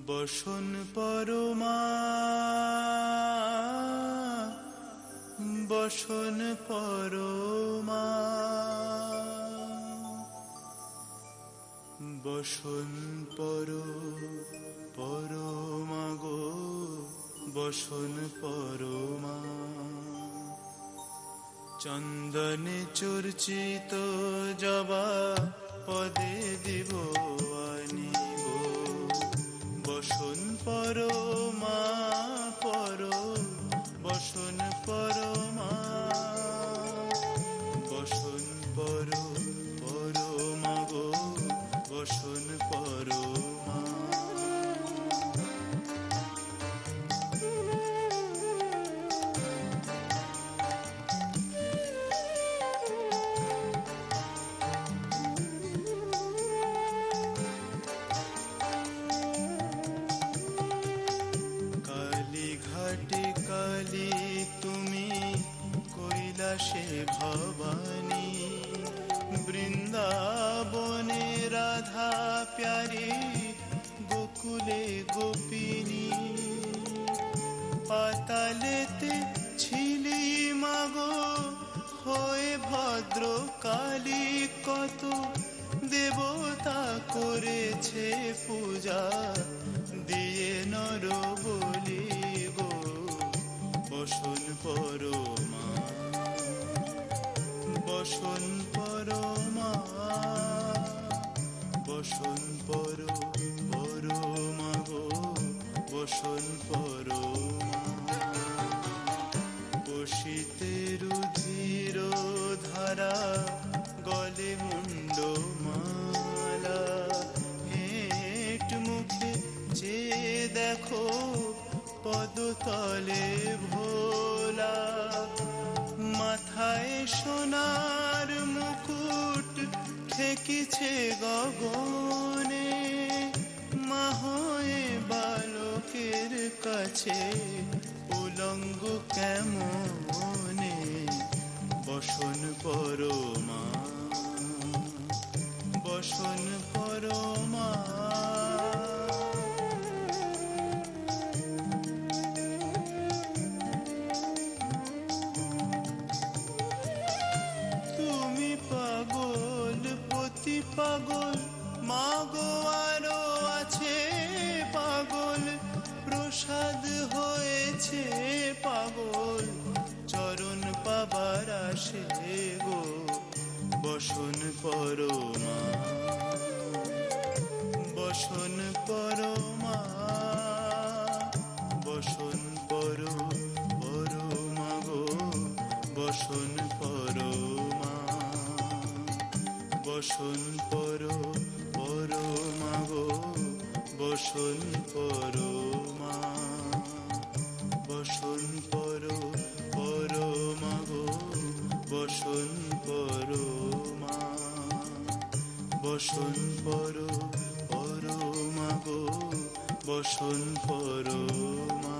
বসন পরমা, বসন পরমা, বসন পরমা গো, বসন পরমা। চন্দনে চর্চিত জবা পদে দিব আনিব, বসন পরমা বসন পরমা, বসন পরমা গো, বসন পরমা। ঘাটে কালী তুমি, কৈলাসে ভবানী, বৃন্দাবনে রাধা প্যারী, গোকুলে গোপিনী। পাতালেতে ছিলি মাগো হয়ে ভদ্র কালী, কত দেবতা করেছে পূজা দিয়ে নর বলি গো, বসন পরমা, বসন পরমা, বসন পরমা গো, বসন পরমা। বসিতে রুধির ধারা, গলে মুন্ড মালা, হেঁট মুখে যে দেখো পদতলে ভোলা। মাথায় সোনার মুকুট ঠেকিছে গগনে, মা হয়ে বালকের কাছে উলঙ্গ কেমনে, বসন পরমা, বসন পরমা। তুমি পাগল পতি পাগল, মাগো আরো আছে পাগল, প্রসাদ হয়েছে পাগল, চরণ পাবার আসে গো, বসন পরমা, বসন পরমা, বসন পরমা গো, বসন পরমা, বসন পরমা গো, বসন পরমা, বসন পরমা গো, বসন পরমা, বসন পরমা গো, বসন পরমা।